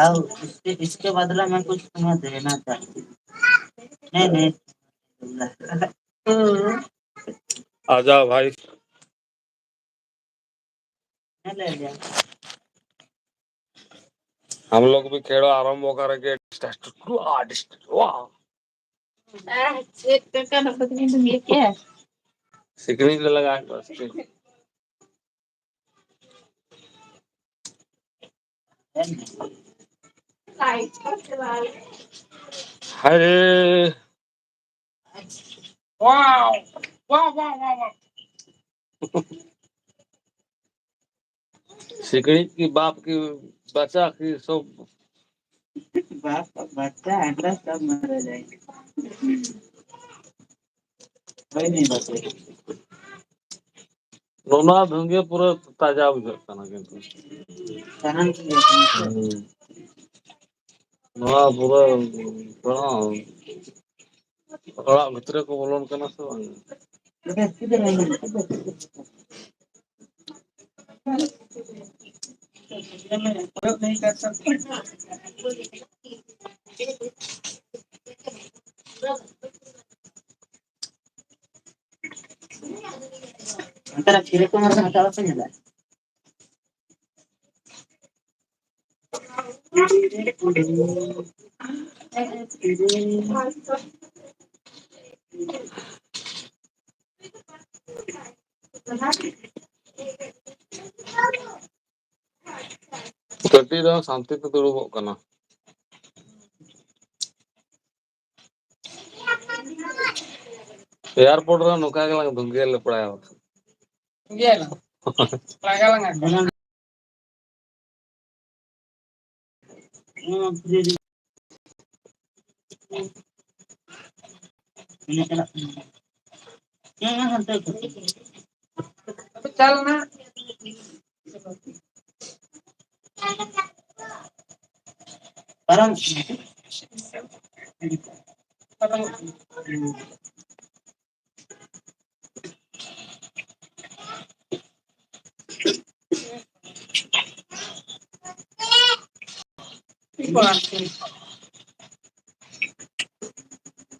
अब इसके बदला मैं कुछ तुम्हें देना चाहती हूँ। नहीं नहीं। आ जाओ भाई। ले लिया। हम लोग भी खेल आरंभ करेंगे। सिकड़ी लगा अरे वाह वाह वाह वाह वाह। सिकड़ी की बाप की बच्चा की सब बाप का बच्चा अंडा सब मर जाएंगे। कोई नहीं बचेगा। रोना धुंगे पूरा ताजा हो जाता ना किंतु नवा पूरा थोड़ा भीतर को बोलन करना सब नहीं कर सकते। अंतर फिर को मार हटावा से नहीं कटी रहो शांति पे दुड़ुबो करना एयरपोर्ट रे नौका के लग धुंगे ले पड़ाया ये ना लगा लगा चल ना परम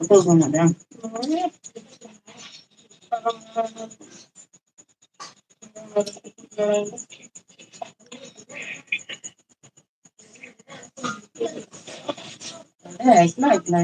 तो सुन ना इतना इतना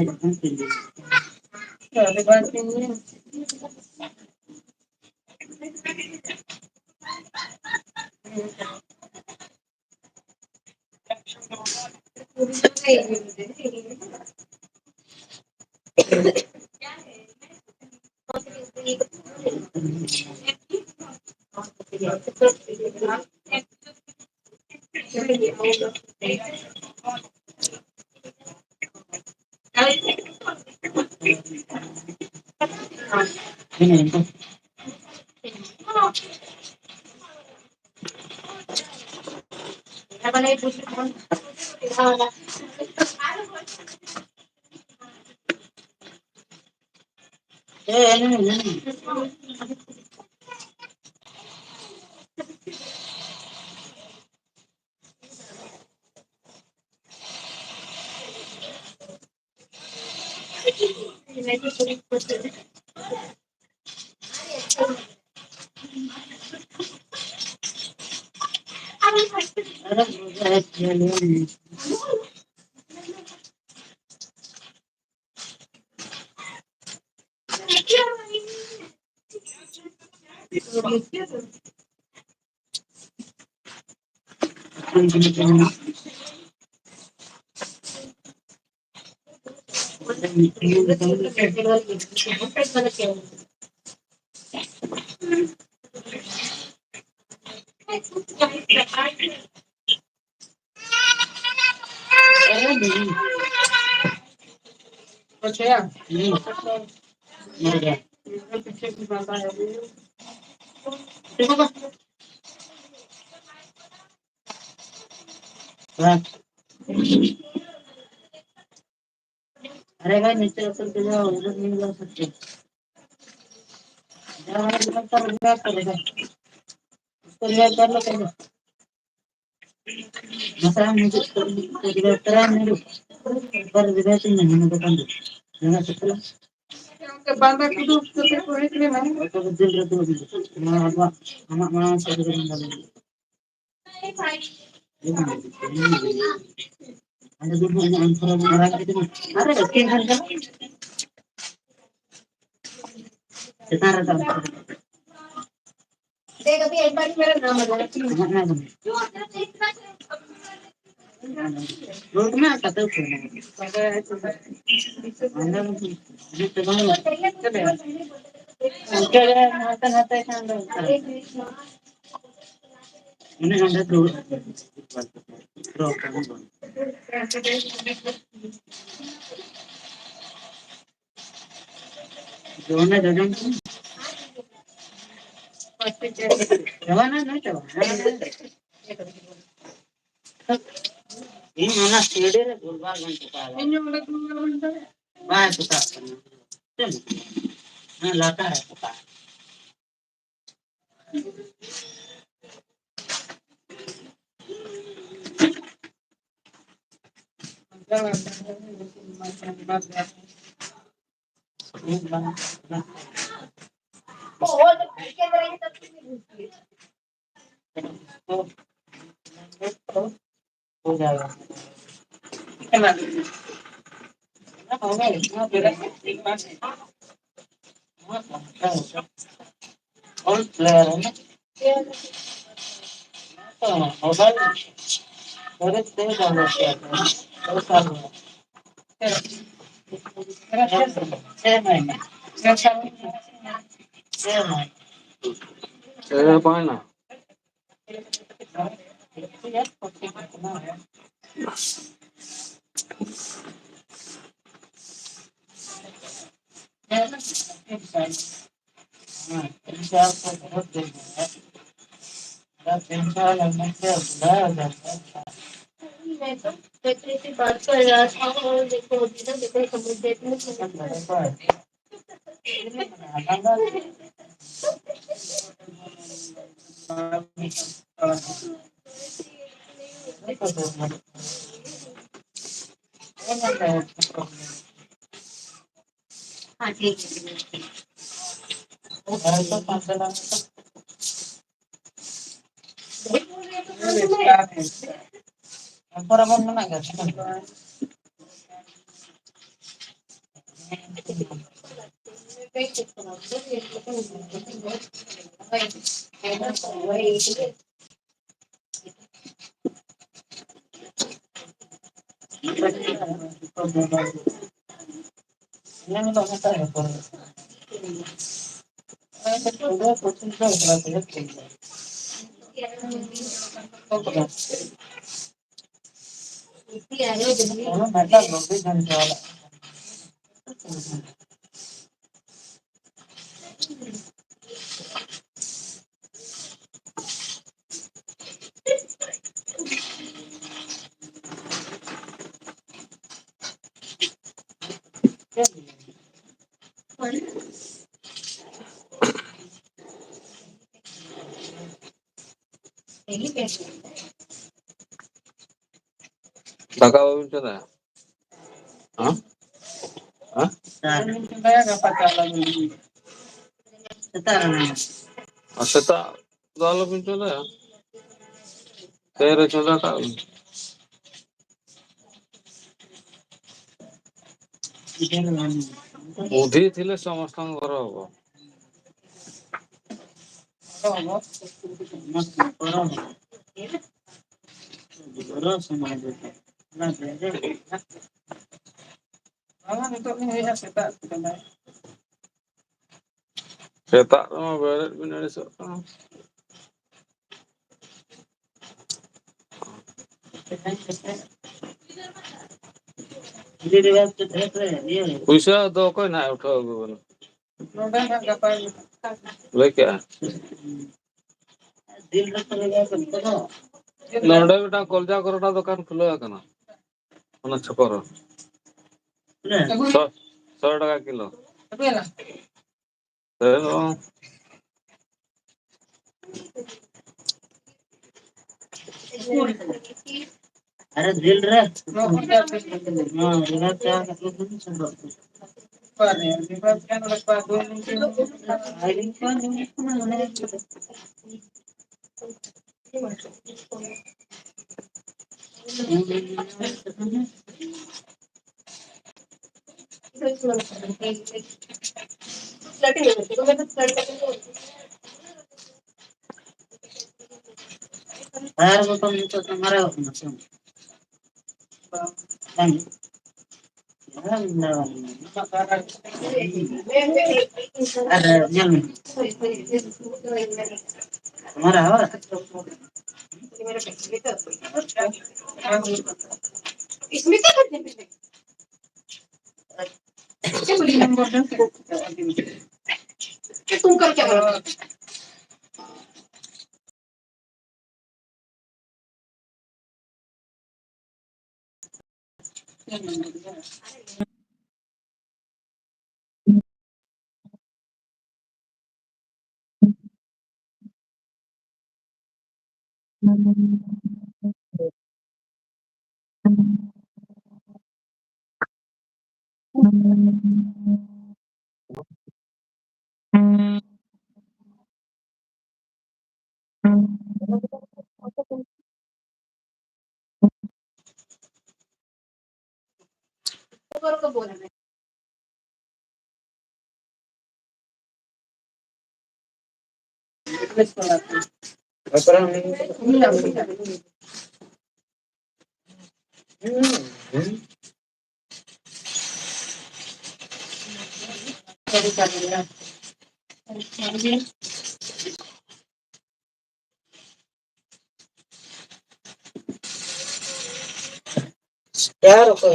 अरे भाई नीचे उतर के जाओ उधर नहीं जा सकते कर करेगा उसको रिवाइव कर लो Masa muncul kedokteran itu berbeda dengan depan itu. Dengan setelah bangga itu kita kulit ini mana? Betul betul. Mana anak mana saya dengan dalam. Ada dulu hanya antara orang itu. Ada sekian harga. Setara tak? Dia tapi yang paling merah nama dia. Road में आता था जवाना नहीं ini mana sendiri berubah bentuk apa? Ini udah berubah bentuk. Baik kita. Nah, latar kita. हो जाएगा और player है ना तो मोबाइल मेरे तेज जाना चाहिए बहुत साल छह महीने छह महीने पाना बात कर रहा था और देखो देखो समुद्र हाँ ठीक है तो 5 Ampora mo na agad. Yan lang ang tayo po. Ay, ito po Baka ulit na. Ha? Ha? Aseta dalo pinto na. Pero chola ka. ବୁଦ୍ଧି ଥିଲେ ସମସ୍ତଙ୍କର ହବ ସେତା ବେଳେଟ ବି ନେଲେ ପଇସା ତ କଇ ନା ଉଠାଉ ବୋଲେ लेके आ लौंडा बेटा कलजा करोटा दुकान खुलो है कना मतलब छपर 100 टका किलो अरे दिल रे हाँ रिवर्स क्या रिवर्स क्या लगता है 2 मिनट आईडी का यार वो तो तुम्हारा नहीं अरे जल तुम्हारा इसमें क्या करते हैं तुम कर क्या को बोल रहे क्या रोको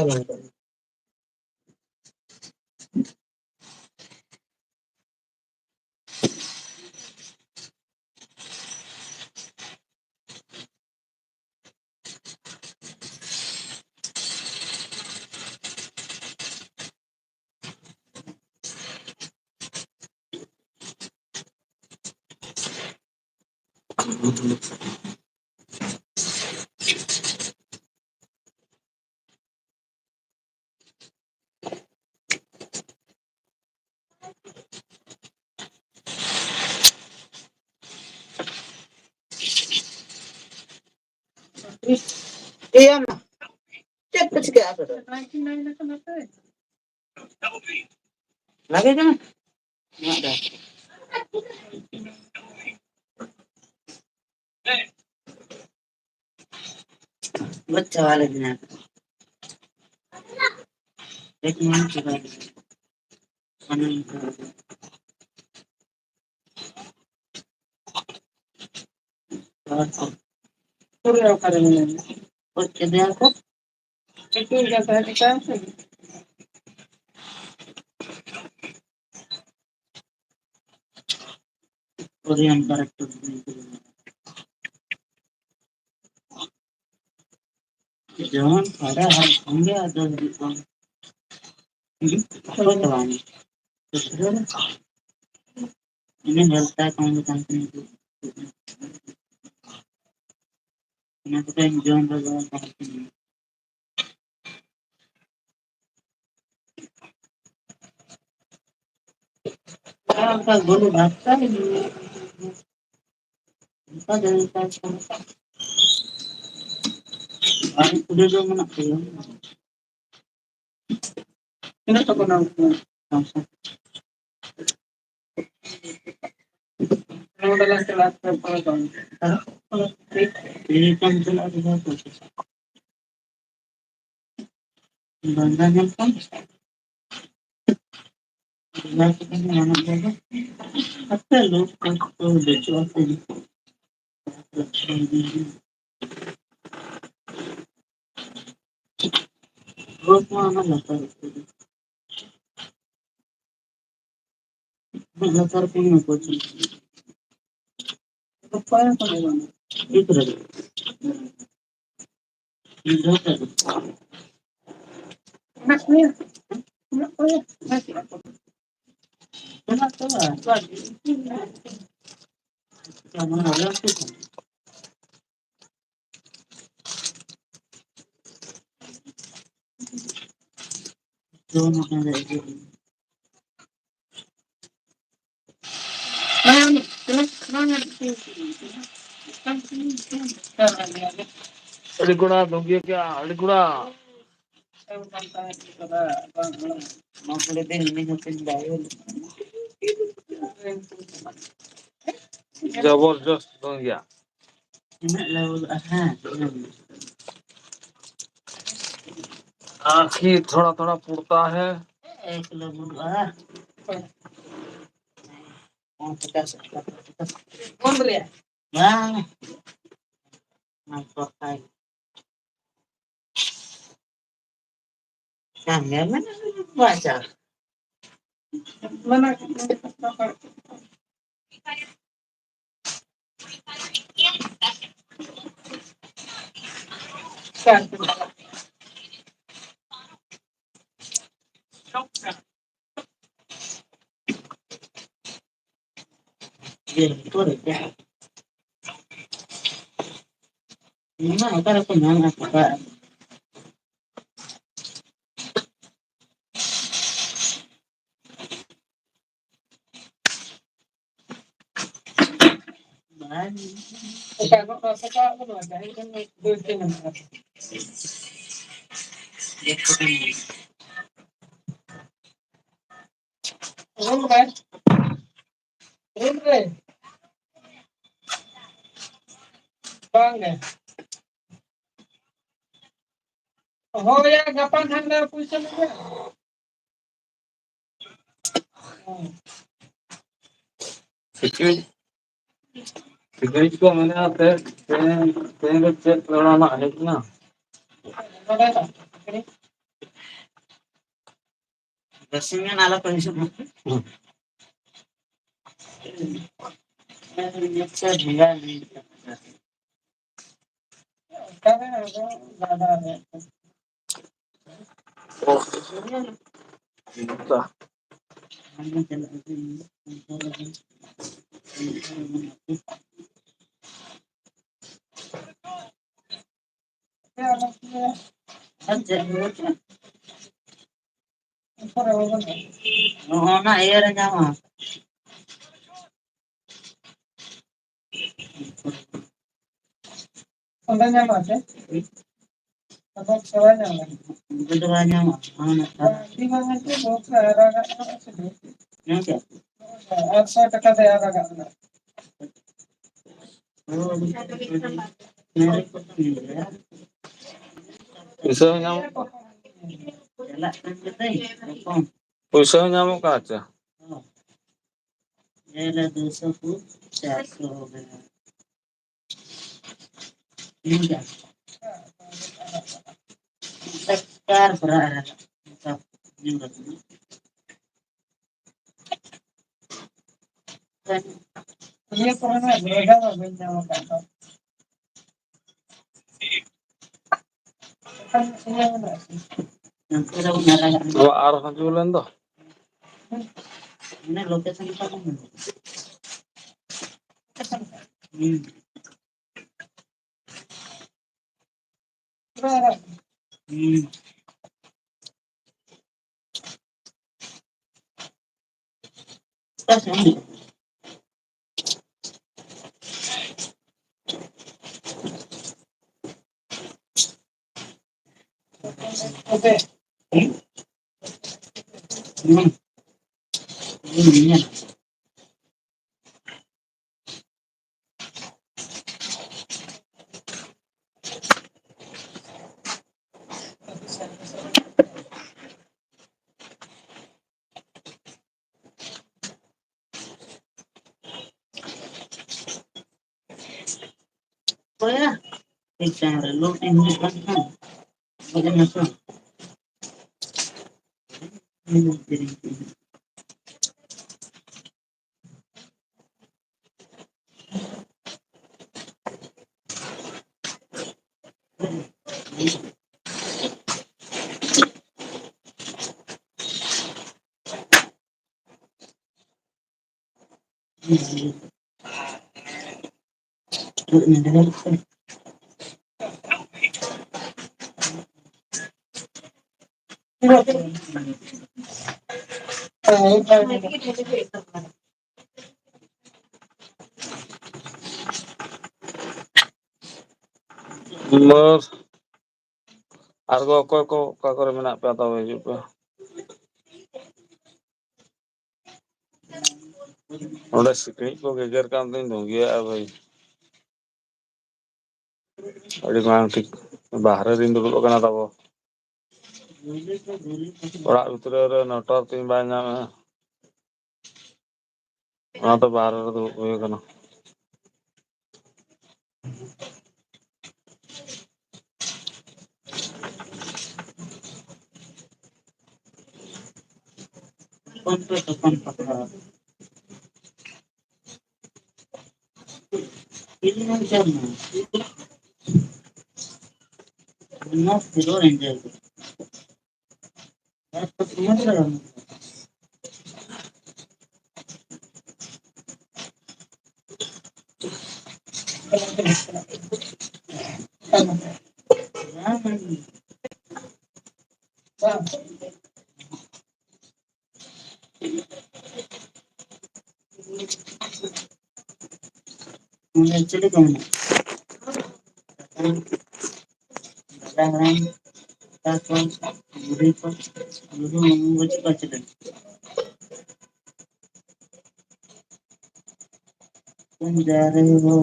ये ना क्या कुछ क्या कर लगे क्या बच्चा वाले दिन एक मिनट के बाद पूरे करेंगे उसके दिन को कितनी जगह निकाल पूरी हम करेक्ट जवान सारा हर होंगे 10 दिन चलो जवान इन्हें मिलता है कौन कंपनी को इन्हें तो कहीं जॉन लगा कंपनी का गोली भागता है उनका जनता और पूरे जो मना किया इन्हें तो बना नोडल से बात कर पाऊँ ये कम चला दिया कुछ बंदा ने कम लाइक करने आना चाहिए अच्छा लोग को बेचवा से रोज में आना लगता है हजार को में कुछ तो पाया पड़ेगा इधर इधर नहीं ना तो क्या मन आ रहा है Adik guna dongki kya adik guna. जबरदस्त बन गया आखिर थोड़ा थोड़ा पुड़ता है एक किलो बुढ़वा कौन बोले वाह आपको खाए क्या मैं बाजा mana bang हो या गप्पा खाने पूछ लीजिए सिक्योरिटी को मैंने आपसे ट्रेन चेक कराना है कि ना बसिंग नाला पैसे अच्छा ढीला नहीं ज्यादा है ना एयर जामा उन्हें जामा है अब सवाल जामा बुधवार जामा हाँ ना दिमाग में तो बहुत सारा क्या 800 टका दे आधा करना पैसा nyamuk पैसा nyamuk aja मेरा 200 को 400 हो गया ठीक है चार भरा है सब ये पुराना रहेगा मिल जाएगा वो arah jualan tuh ini lokasi apa oke ini oh ya bicara lu ini kan bukan masuk ini ᱟᱨᱜᱚ ᱚᱠᱚᱭ ᱠᱚ ᱚᱠᱟ ᱠᱚᱨᱮ ᱢᱮᱱᱟᱜ ᱯᱮᱭᱟ ᱛᱚᱵᱮ ᱦᱤᱡᱩᱜ ᱯᱮ ᱚᱸᱰᱮ ᱥᱤᱠᱲᱤᱡ ᱠᱚ ᱜᱮᱜᱮᱨ ᱠᱟᱱ ᱛᱤᱧ ᱫᱷᱩᱸᱜᱤᱭᱟᱜᱼᱟ ᱵᱷᱟᱹᱭ ᱟᱹᱰᱤ ᱢᱟᱨᱟᱝ ᱴᱷᱤᱠ ᱵᱟᱦᱨᱮ ᱨᱤᱧ ᱫᱩᱲᱩᱵ ᱟᱠᱟᱱᱟ ᱛᱟᱵᱚ ᱚᱲᱟᱜ ᱵᱷᱤᱛᱨᱤ ᱨᱮ ᱱᱮᱴᱣᱟᱨᱠ ᱛᱤᱧ ᱵᱟᱭ ᱧᱟᱢᱮᱜᱼᱟ ᱚᱱᱟᱛᱮ ᱵᱟᱦᱨᱮ ᱨᱮ ᱫᱩᱲᱩᱵ ᱦᱩᱭ ᱟᱠᱟᱱᱟ Actually, तुम जा रहे हो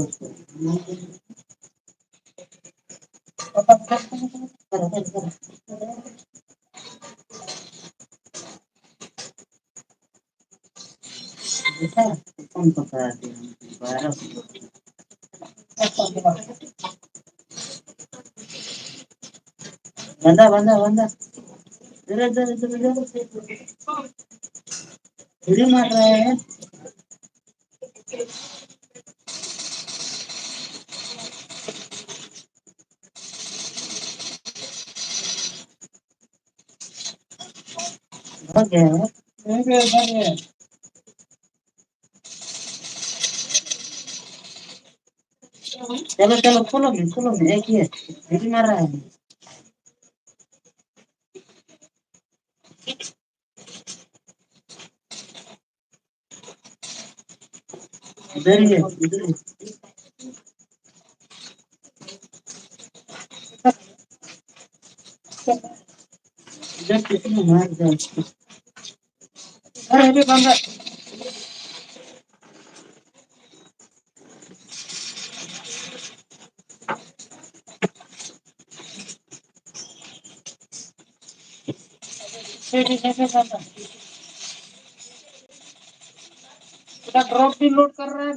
बेटा कौन पकड़ा दिया 12 बंदा बंदा बंदा इधर इधर इधर इधर उड़ी मार रहा है भाग गया है नहीं गया भाग गया चलो चलो खोलो एक ही है उड़ी मार रहा है इधर ही है इधर ही इधर किसी ने मार दिया अरे ये बंदा सीढ़ी कैसे बंदा इसका ड्रॉप भी लोड कर रहा है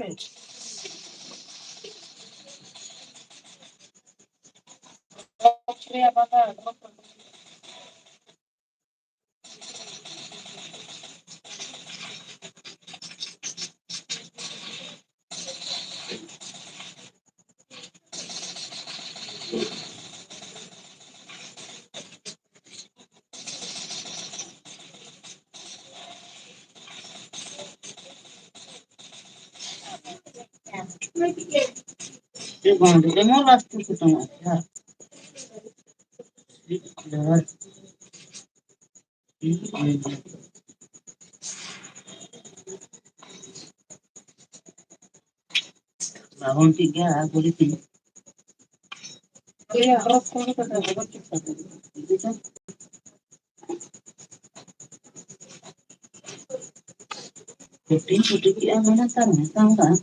बे बंदा ड्रॉप कर ये बांध दे मो लास्ट को तो यार रावण की क्या बोली थी ये ड्रॉप करने का था फिफ्टीन छुट्टी किया मैंने सर मैं कहूँगा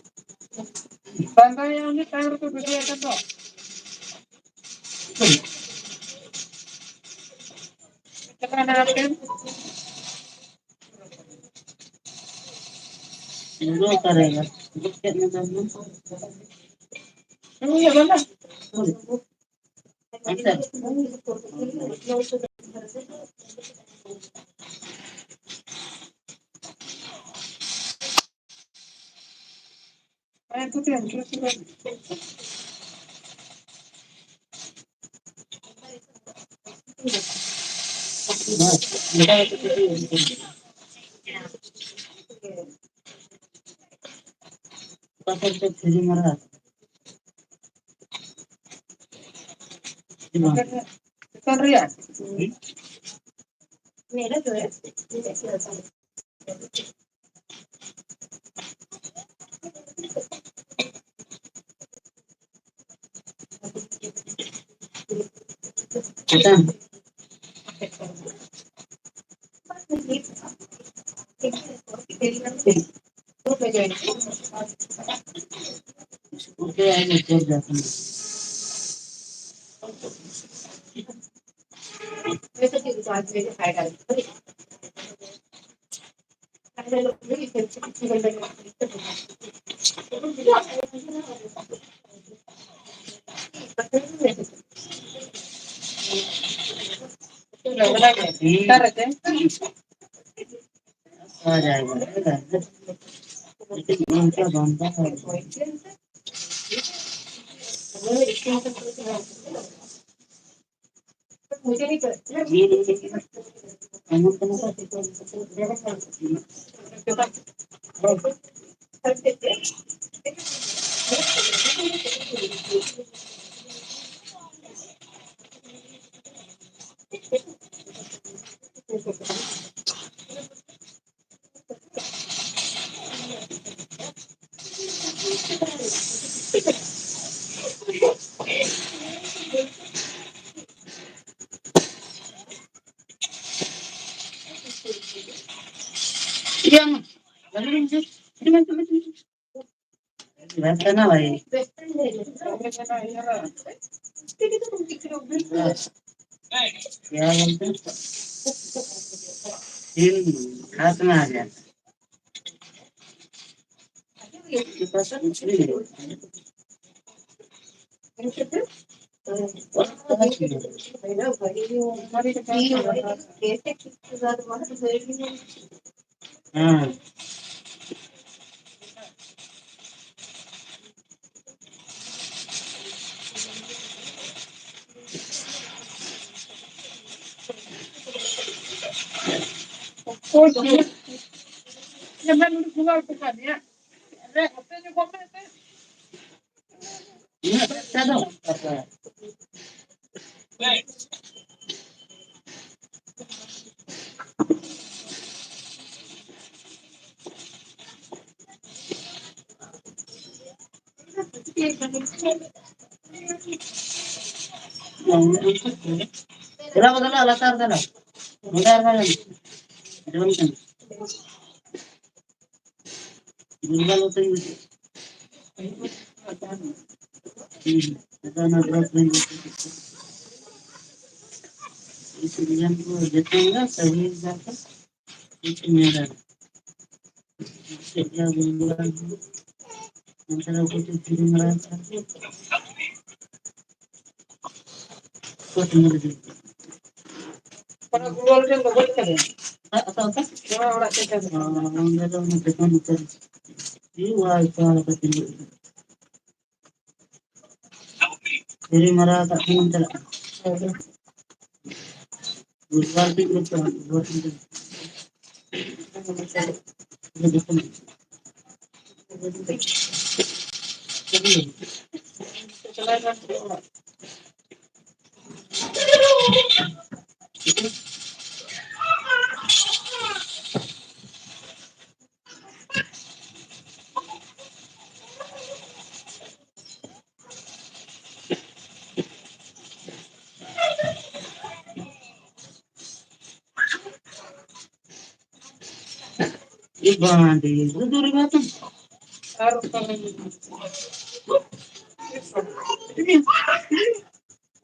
बंदा ये हमने टाइम को वीडियो कर दो कितना ना आपके रो करेगा कितने दिन ये बंदा मैं तो फ्री मरा कर रही है मेरा जो है आ जाएगा उनका बनता है मुझे नहीं yang रहता ना भाई क्या बोलते हैं हाथ में आ गया इसके पास कुछ नहीं है हाँ चलो बदला बदला अलग कर देना मुदार का जवन kan मुदार होते हैं ऐसा ना ड्रॉप नहीं इस रीजन को जितना सही जाता कुछ मेरा क्या बोलूँगा दूसरा कुछ फिर मेरा कुछ नहीं para keluar dia nggak boleh kan ya? Atau apa? Orang kita nggak ada tekan tekan. Iya itu ada tinggi. Jadi marah tak pun tak. Bukan itu buat itu. Iban di itu duri macam. Harus kalau ini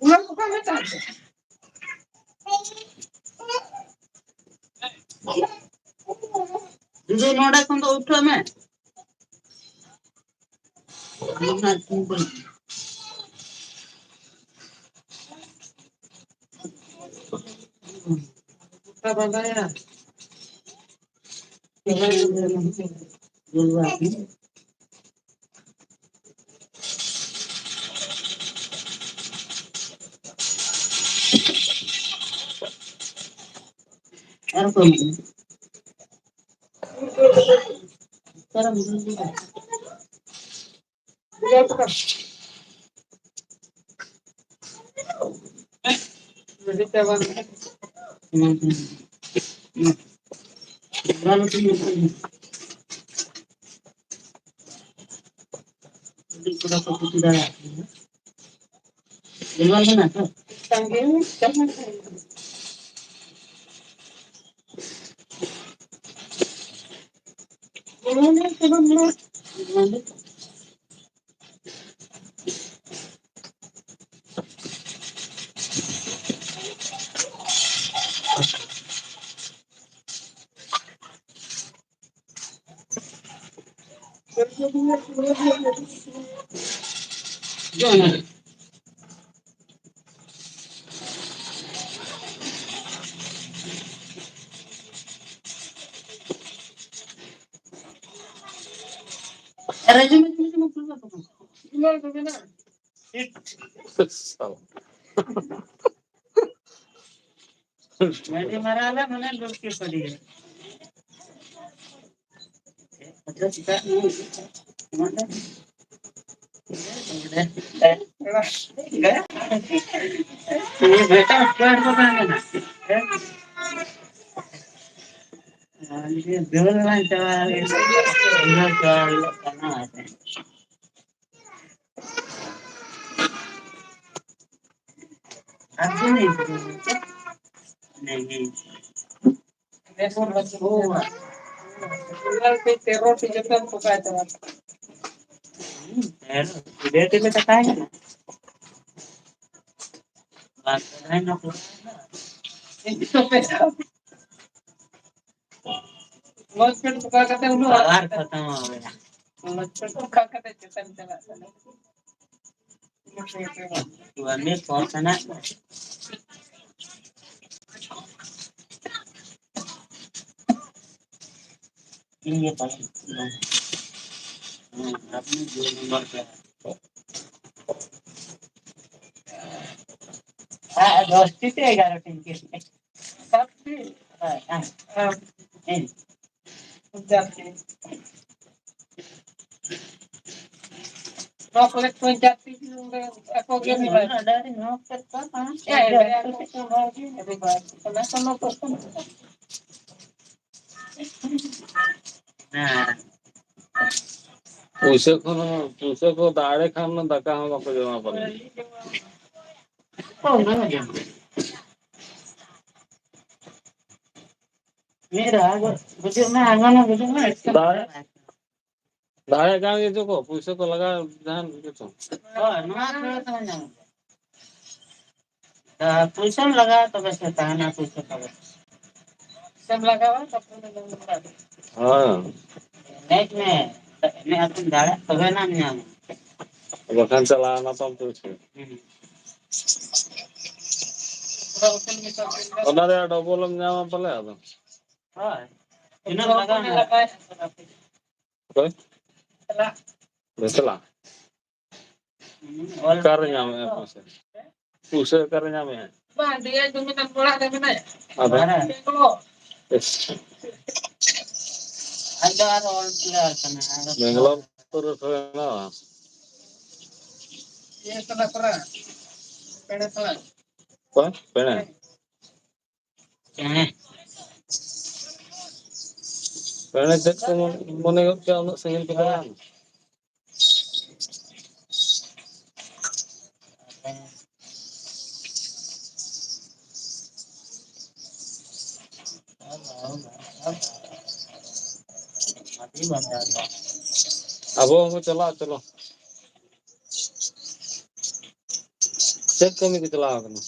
ulang bukan macam. Dulu noda kan tu udah me. Bukan kumpul. Apa bandanya? Dulu lagi. Apa ini? Cara begini. Berapa? Jadi cawan. Kalau tu sudah satu sudah. Jual mana tu? Tanggung jangan. Ini sebelum jangan. Arrangement ni semua pula tu. Jual tu mana? Salah. Jadi marahlah mana dulu ke padi. Macam kita ni. Mana? ये बेटा square बनाना ना ये bill में चला इधर चल करना है अब नहीं देखो बस हुआ फिलहाल पे तेरो से जब तक पकाया था बेटे में तो है ना बात है ना तो पैसा बहुत पेट पका करते हैं लोग बाहर खत्म हो गया पेट पका करते चल चला हमें पहुंचना ये पता आपने जो नंबर पे दस से 11 टीम के सब भी जाते no puedes cuentar si ako gani ba dari no kerja kan ya ako con eso no puedo nah पुसे को दाड़े खाम ना दका हम आपको जमा पड़े oh mana jam मेरा बुजुर्ग में आंगन में बुजुर्ग में दाड़े काम ये जो को पुसे को लगा ध्यान कितो नुआ थोड़ा तो ना पुलिस लगा तो बस ताना पुलिस का सब लगा हुआ सब लगा हां नेट में मैं अपन दाड़ा तबे ना नहीं आऊं बखान चलाना तो पुसे ओनारे डबल में जामा पले आदो हां इन्हें लगा ना कोई चला बेसला और कर जामे पुसे पुसे कर जामे bang dia cuma nak bola dah mana ada kalau ada और प्लेयर करना बेंगलोर पर ना ये salah kurang pede salah कोई पेने हैं पेने देख को मने को क्या उन सिंगल पे ना अभी बंदा अब वो चला चलो चेक कमी के चला करना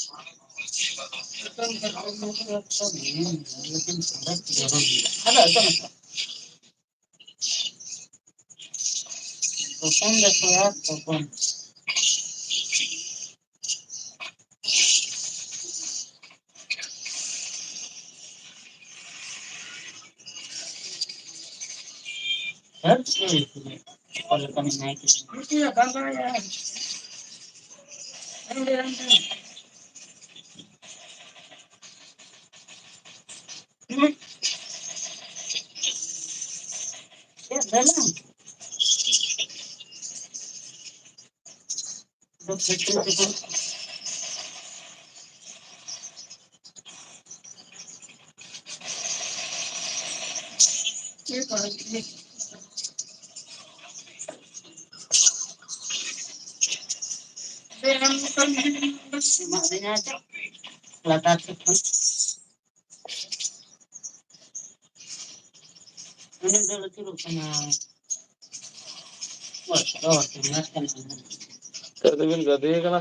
लेकिन हेलो ऐसा तो कौन देखो यार तो कौन हर चीज और कम नहीं की ये बंद है यार अंदर ये देना तो फिर Terus gede kan?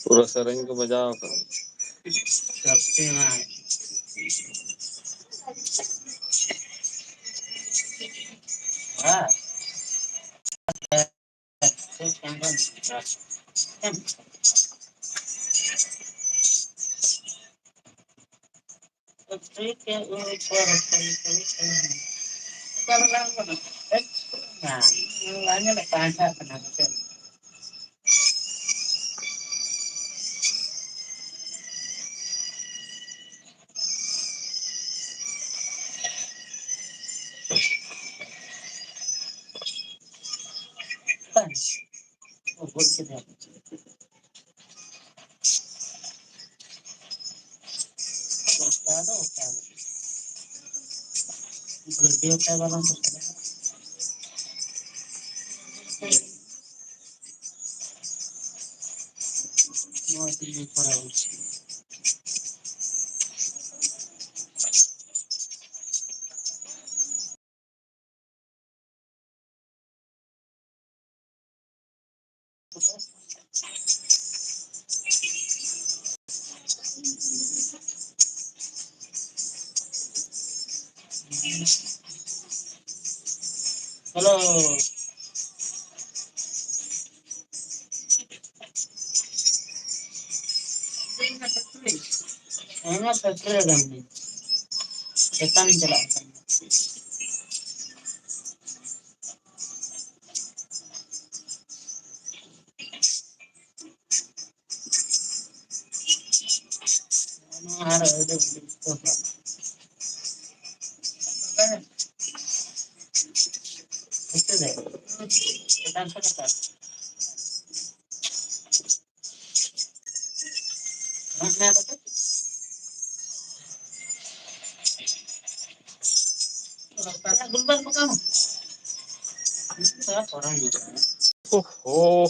पूरा सरंग को बजाओ करो। Hello. Oh,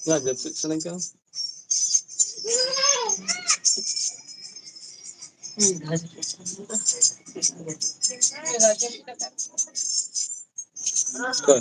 nggak jadi seneng kan? Kau,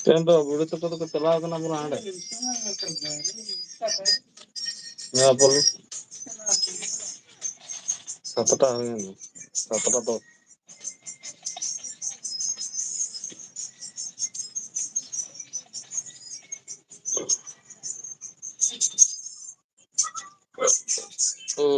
तेन तो बुढ़े तो चला करना पूरा हांडे ना बोल 7टा हो गया 7टा तो ओ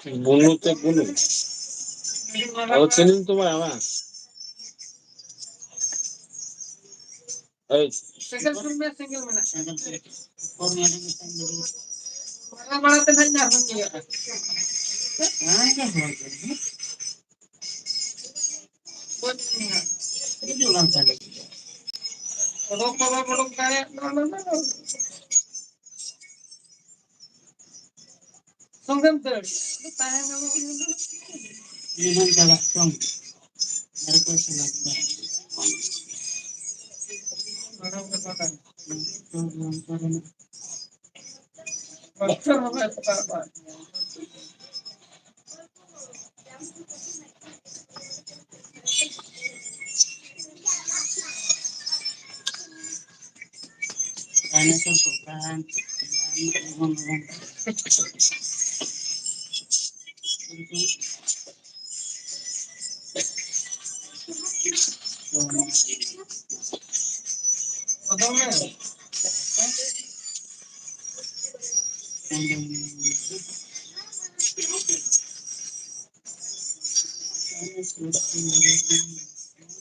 bunu te bunu o senin tu mana eh Songgam third. Tahan kamu Iman jaga song. Mereka selesai. orang kepakan. Karena Bocor apa? kan Betul nggak?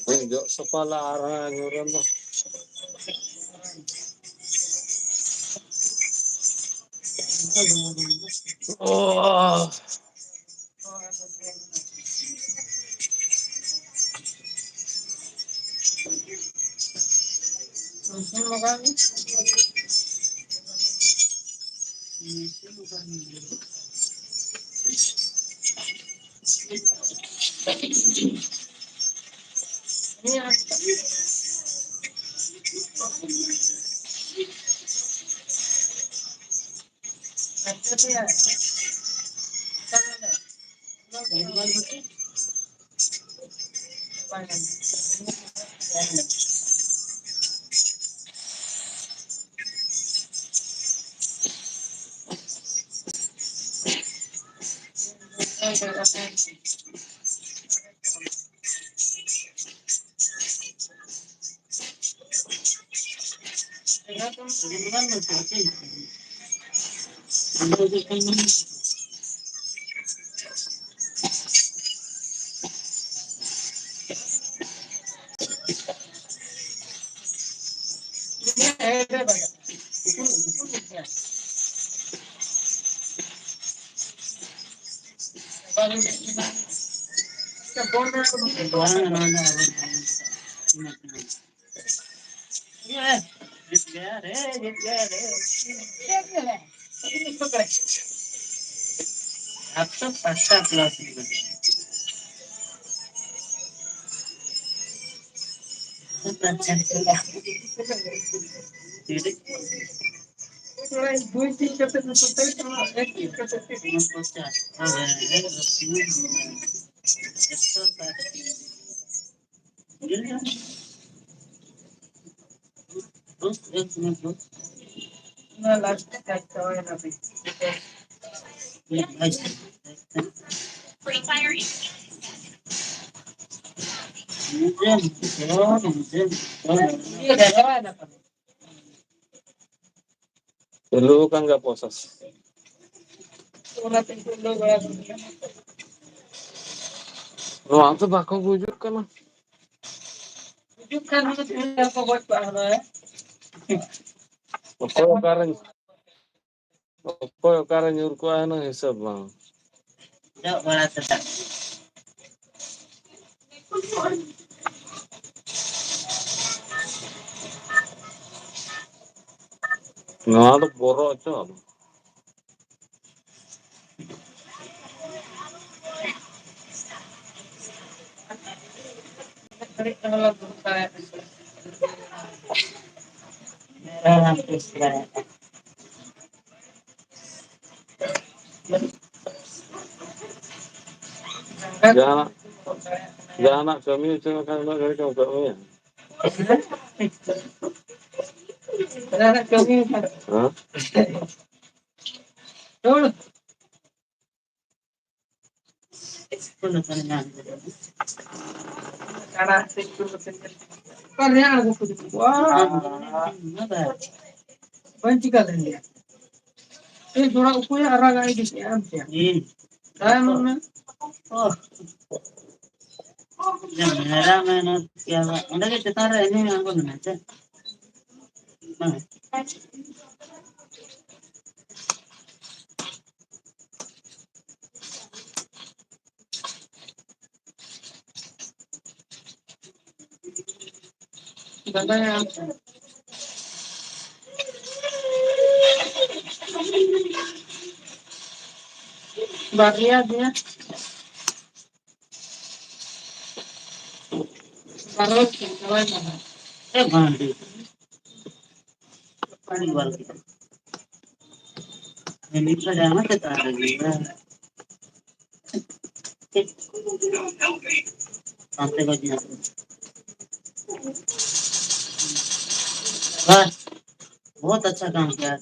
Enggak sepala arah nyuran mah. Oh, Mungkin makan. Ini apa? Apa ya? Atau pasta kelas ini. Jadi dulu kan nggak proses. Ruang tuh bakal wujud kan mah. Bukan apa buat apa? Opo karan nyuruh ku anu hisab bang. tidak boleh tetap. Ngalap borok cob. Merah istirahat. Jangan jangan kami cuma kan dari kamu ya. Anak kami. Hah? Dulu. Karena itu karena aku kudu. Wah. Banci kali ya. Thora ukuya araga ini ya. Kan oh. Yang merah mana ya, udah kita taruh ini apa namanya? Katanya Bahagia dia. Baru kawan mana? भांडी पानी वाल के निकल जाना तो तार लगी सामने बज बस बहुत अच्छा काम किया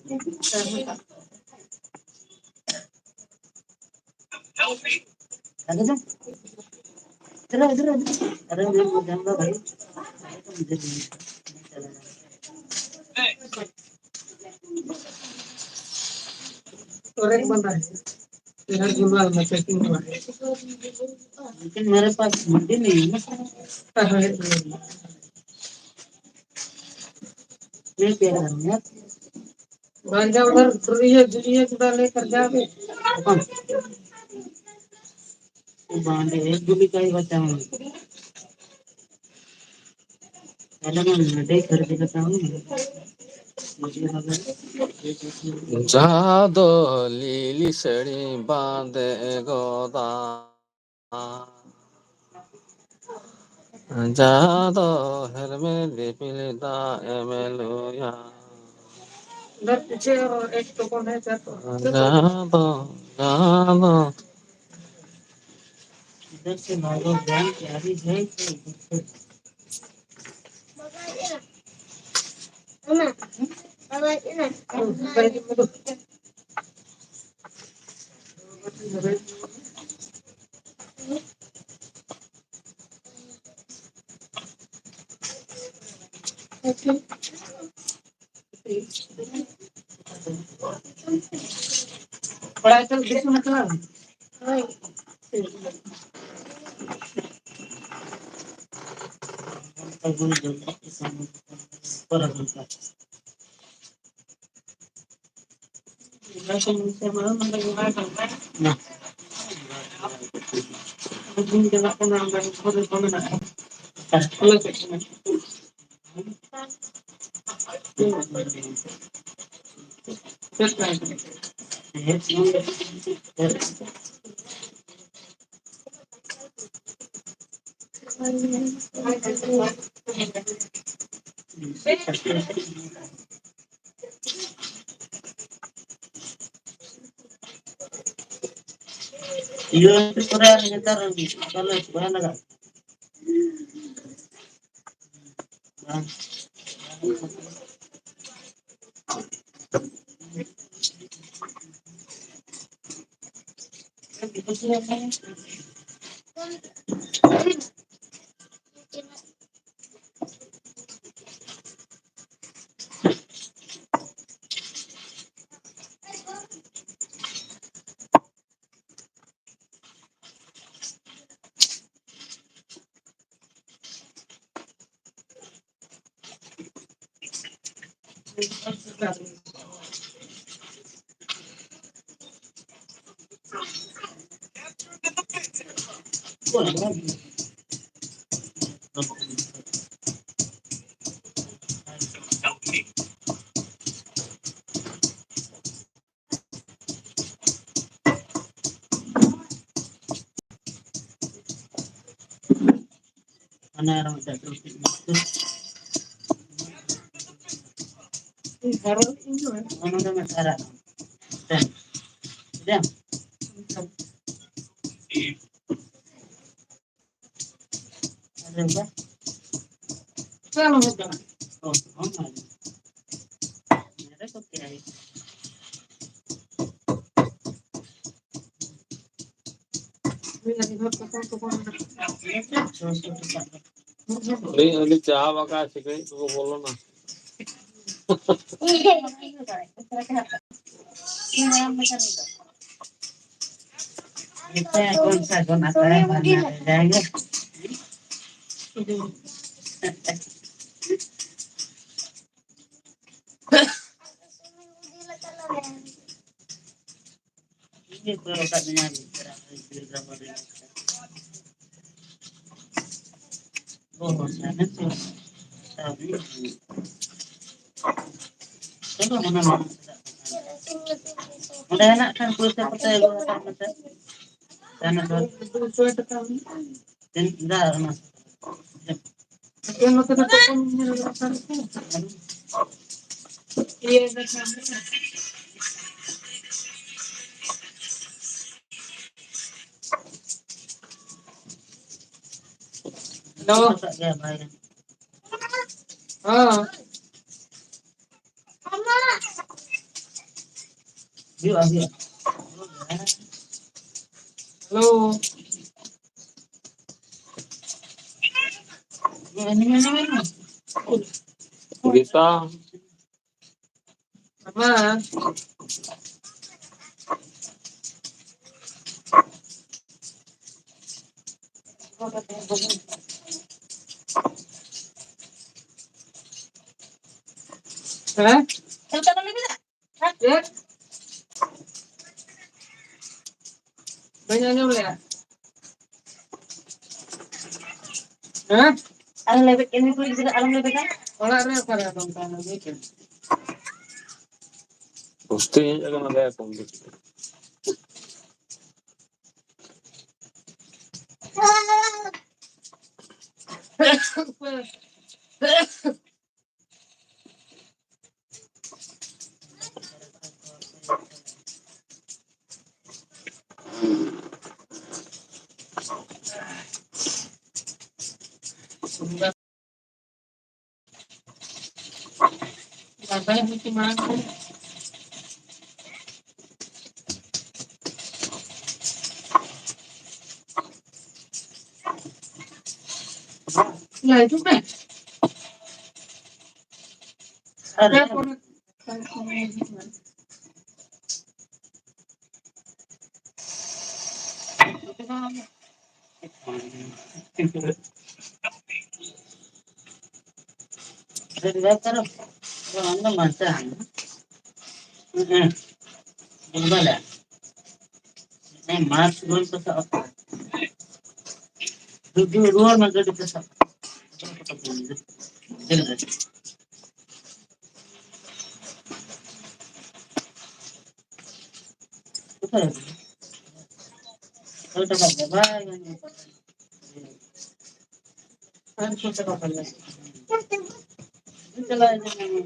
आगे जा चलो इधर अरे मैं जाऊंगा भाई मुझे नहीं चलना और एक बंदा है तेरा जुगाड़ में चेकिंग हुआ है लेकिन मेरे पास मुंडी नहीं है ये क्या है भांजा उधर दुनिया दुनिया जुड़ा लेकर जावे भांडे एक गुली का ही बचा हूँ पहले मैं देख करके बताऊँ जादो लीली सड़ी बांधे गोदा जादो हरमेली पिलिदा एमेलुया उधर पीछे और एक तो कौन है जातो जादो जादो इधर से मारो बैंक यारी है पढ़ाई चल देख मतलब गुली जल्दी किसान पर होता वैसे मुझसे बड़ा मतलब जुगाड़ करता है ना जिन जगह का नाम है थोड़े थोड़े ना अलग सेक्शन है ये पूरा रहता रही चलो बुरा लगा अनार में अनार में सारा जम अरे वाह चलो मित्र ओ हम मेरे को क्या है अली चाह वका शिकाई तो बोलो ना इतना कौन सा गाना जाएंगे ये तो करने आ वो हो जाए तो तभी चलो मना Udah enak kan pulsa percaya gue karena Sulit sekali. dan enggak mas. Yang nggak kena telepon iya benar. Halo. Ya bayar. Oh. Yuk ambil. Halo. Ini. Kita Apa? Hah? Ya. Banyaknya boleh ya? Hah? Alam lebih ini kulit juga alam lebih kan? Wala na para bang tanong dito. posting aja kan ada akun gitu. Babay mo si Marco. Ya, itu kan. Ada. Dari daftar. Kalau anda macam. Gimana? Mas belum sesak. Tujuh luar maka dipesak. Betul. Kalau tak apa-apa, kan kita tak apa. Itulah yang